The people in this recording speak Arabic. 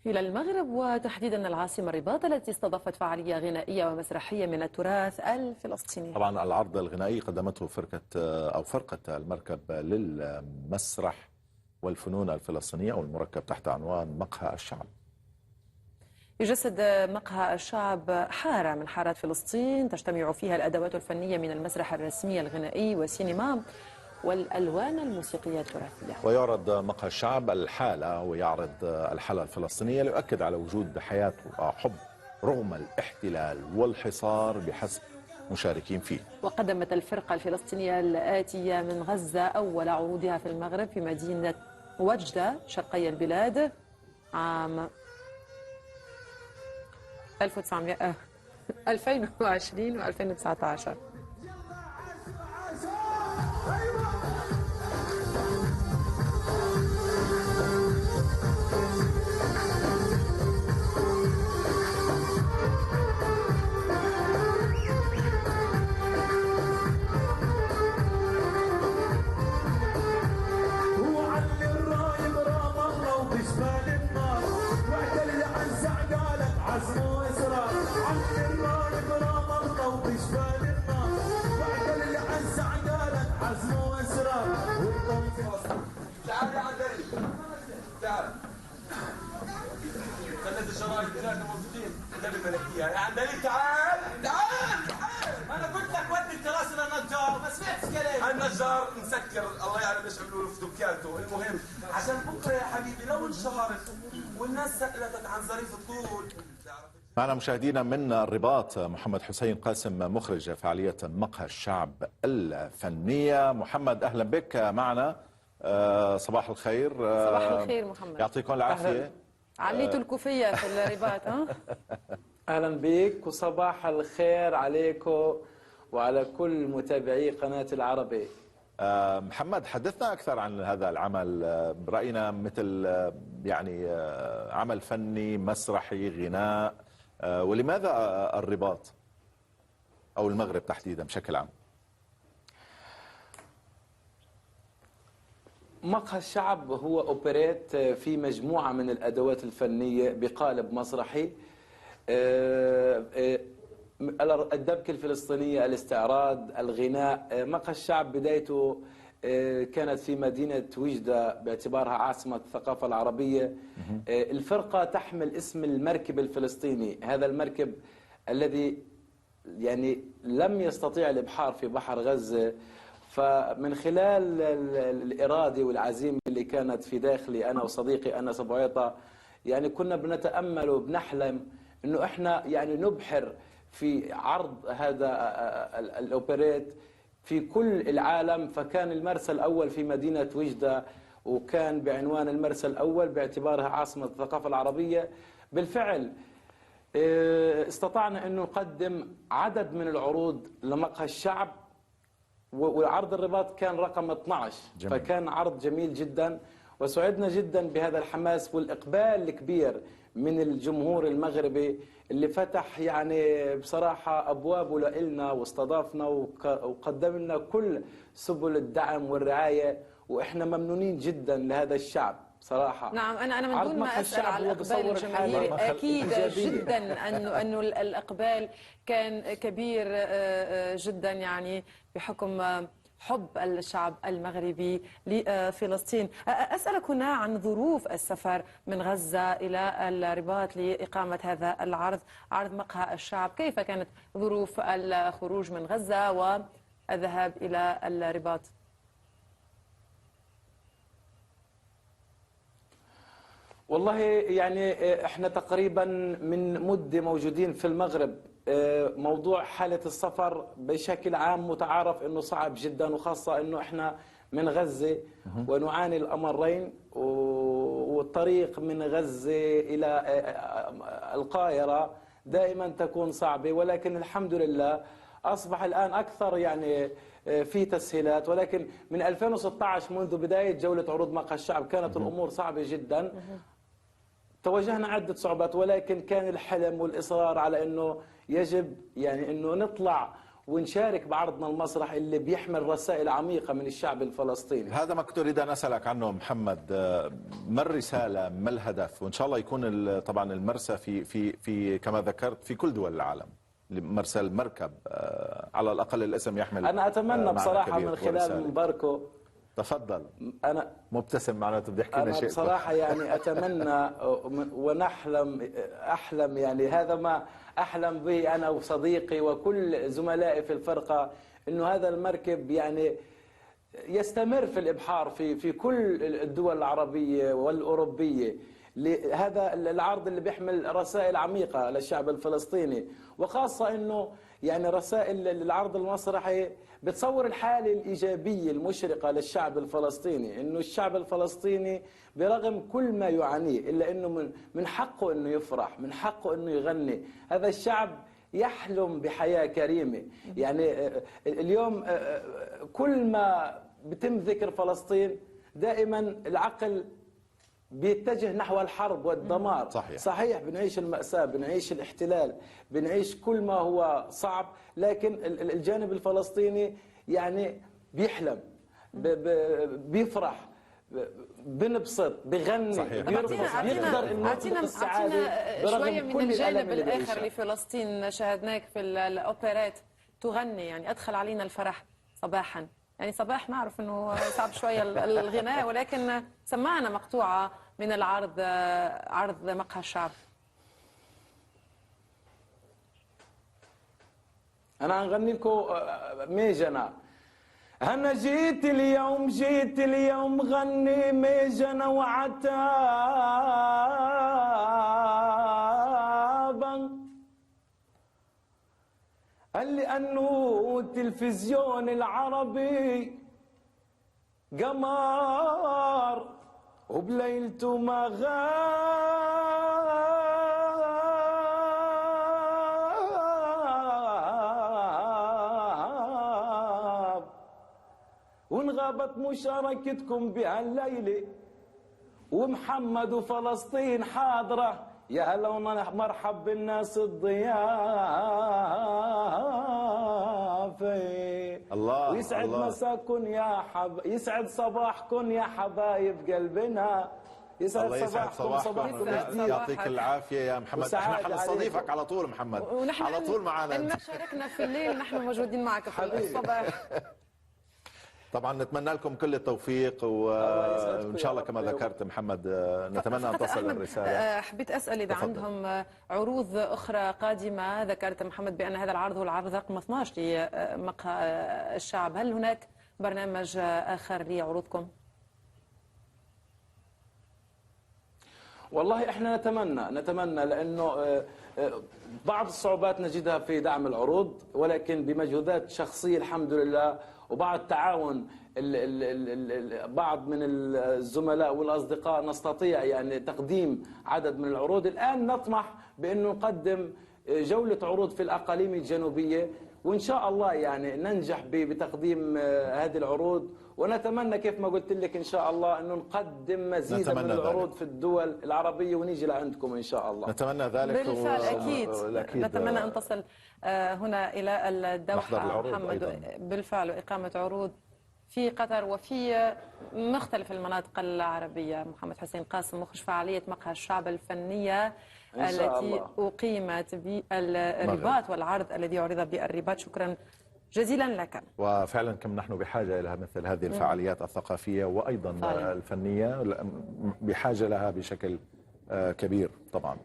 إلى المغرب وتحديدا العاصمة الرباط التي استضافت فعالية غنائية ومسرحية من التراث الفلسطيني. طبعا العرض الغنائي قدمته فرقة المركب للمسرح والفنون الفلسطينية، والمركب تحت عنوان مقهى الشعب. يجسد مقهى الشعب حارة من حارات فلسطين تجتمع فيها الأدوات الفنية من المسرح الرسمي الغنائي والسينما والألوان الموسيقية التراثية. ويعرض مقهى الشعب الحالة، ويعرض الحالة الفلسطينية ليؤكد على وجود حياة وحب رغم الاحتلال والحصار بحسب مشاركين فيه. وقدمت الفرقة الفلسطينية الآتية من غزة أول عروضها في المغرب في مدينة وجدة شرقي البلاد عام 2020 و 2019. تعال يا عندلي، تعال. خلت الشرايط ثلاثة موجودين قدام الملكية. يا عندلي تعال تعال تعال. أنا قلت لك ودي الكراسي للنجار، ما سمعتش كلامي. النجار مسكر، الله يعلم ايش عملوا له في دكانته. المهم عشان بكره يا حبيبي لو انشهرت والناس سألتك عن ظريف الطول. معنا مشاهدينا من الرباط محمد حسين قاسم مخرج فعالية مقهى الشعب الفنية. محمد أهلا بك معنا. صباح الخير. صباح الخير محمد، يعطيكم العافية. عليتوا الكوفية في الرباط. أهلا بك وصباح الخير عليكم وعلى كل متابعي قناة العربي. محمد، حدثنا أكثر عن هذا العمل. برأينا مثل يعني عمل فني مسرحي غناء، ولماذا الرباط أو المغرب تحديدا بشكل عام؟ مقهى الشعب هو أوبريت في مجموعة من الأدوات الفنية بقالب مسرحي. الدبكة الفلسطينية، الاستعراض، الغناء. مقهى الشعب بدايته كانت في مدينة وجدة باعتبارها عاصمة الثقافة العربية. الفرقة تحمل اسم المركب الفلسطيني، هذا المركب الذي يعني لم يستطيع الإبحار في بحر غزة. فمن خلال الإرادة والعزيمة اللي كانت في داخلي أنا وصديقي أنس أبو عيطة، يعني كنا بنتأمل وبنحلم إنه إحنا يعني نبحر في عرض هذا الأوبريت في كل العالم. فكان المرسى الأول في مدينة وجدة، وكان بعنوان المرسى الأول باعتبارها عاصمة الثقافة العربية. بالفعل استطعنا أن نقدم عدد من العروض لمقهى الشعب، وعرض الرباط كان رقم 12. جميل. فكان عرض جميل جدا، وسعدنا جدا بهذا الحماس والإقبال الكبير من الجمهور المغربي اللي فتح يعني بصراحة أبوابه لنا واستضافنا وقدم لنا كل سبل الدعم والرعاية، وإحنا ممنونين جدا لهذا الشعب صراحة. نعم، أنا من دون ما أسأل على الإقبال الجماهيري، أكيد جدا أنه الإقبال كان كبير جدا، يعني بحكم حب الشعب المغربي لفلسطين. أسألك هنا عن ظروف السفر من غزة إلى الرباط لإقامة هذا العرض، عرض مقهى الشعب. كيف كانت ظروف الخروج من غزة والذهاب إلى الرباط؟ والله يعني احنا تقريبا من مدة موجودين في المغرب. موضوع حالة السفر بشكل عام متعارف انه صعب جدا، وخاصة انه احنا من غزة ونعاني الامرين، والطريق من غزة الى القاهرة دائما تكون صعبة. ولكن الحمد لله اصبح الان اكثر يعني في تسهيلات. ولكن من 2016 منذ بداية جولة عروض مقهى الشعب كانت الامور صعبة جدا. تواجهنا عدة صعوبات، ولكن كان الحلم والإصرار على أنه يجب يعني أنه نطلع ونشارك بعرضنا المسرحي اللي بيحمل رسائل عميقة من الشعب الفلسطيني. هذا ما كنت أريد أن أسألك عنه محمد، ما الرسالة، ما الهدف؟ وإن شاء الله يكون طبعا المرسى في كما ذكرت في كل دول العالم، مرسى المركب على الأقل الاسم يحمل. أنا أتمنى بصراحة من خلال مباركو، تفضل. أنا مبتسم معناته بدي أحكي لنا شيء. بصراحة يعني أتمنى أحلم يعني هذا ما أحلم به أنا وصديقي وكل زملائي في الفرقة، إنه هذا المركب يعني يستمر في الإبحار في كل الدول العربية والأوروبية. هذا العرض اللي بيحمل رسائل عميقة للشعب الفلسطيني، وخاصة إنه يعني رسائل العرض المسرحي بتصور الحالة الإيجابية المشرقة للشعب الفلسطيني، إنه الشعب الفلسطيني برغم كل ما يعانيه إلا إنه من حقه إنه يفرح، من حقه إنه يغني. هذا الشعب يحلم بحياة كريمة. يعني اليوم كل ما بتم ذكر فلسطين دائما العقل بيتجه نحو الحرب والدمار. صحيح بنعيش المأساة، بنعيش الاحتلال، بنعيش كل ما هو صعب، لكن الجانب الفلسطيني يعني بيحلم، بيفرح، بنبسط، بغني، بيرقص، بيقدر انه يخلق السعادة شوية من الجانب الآخر لفلسطين. شاهدناك في الأوبرات تغني، يعني أدخل علينا الفرح صباحا. يعني صباح نعرف أنه صعب شوية الغناء، ولكن سمعنا مقطوعة من العرض، عرض مقهى الشعب. أنا هنغني لكم ميجنا. أنا جيت اليوم غني ميجنا وعتابا، قال لي أنه التلفزيون العربي قمر وبليلته ما غاب، وانغابت مشاركتكم بهالليلة، ومحمد وفلسطين حاضرة. يا هلا ومرحب بالناس الضيافة. الله ويسعد مساكن يسعد صباحكن يا حبايب قلبنا. يسعد صباحكم يعطيك العافية يا محمد. احنا حنستضيفك على طول محمد، على طول معنا. إن ما شاركنا في الليل نحن موجودين معك في الصباح. طبعا نتمنى لكم كل التوفيق، وان شاء الله كما ذكرت محمد نتمنى ان تصل الرساله. حبيت اسال اذا عندهم عروض اخرى قادمه. ذكرت محمد بان هذا العرض هو العرض رقم 12 لمقهى الشعب، هل هناك برنامج اخر لعروضكم؟ والله احنا نتمنى لانه بعض الصعوبات نجدها في دعم العروض، ولكن بمجهودات شخصيه الحمد لله وبعد تعاون بعض من الزملاء والأصدقاء نستطيع يعني تقديم عدد من العروض. الآن نطمح بأنه نقدم جولة عروض في الأقاليم الجنوبية، وإن شاء الله يعني ننجح بتقديم هذه العروض، ونتمنى كيف ما قلت لك إن شاء الله أنه نقدم مزيد من العروض ذلك في الدول العربية ونيجي لعندكم إن شاء الله. نتمنى ذلك بالفعل. أكيد نتمنى أن تصل هنا إلى الدوحة محمد بالفعل، وإقامة عروض في قطر وفي مختلف المناطق العربية. محمد حسين قاسم، مخرج فعالية مقهى الشعب الفنية التي أقيمت بالرباط والعرض الذي عرض بالرباط. شكرا جزيلا لك. وفعلا كم نحن بحاجة إلى مثل هذه الفعاليات الثقافية وأيضا الفنية، بحاجة لها بشكل كبير طبعا.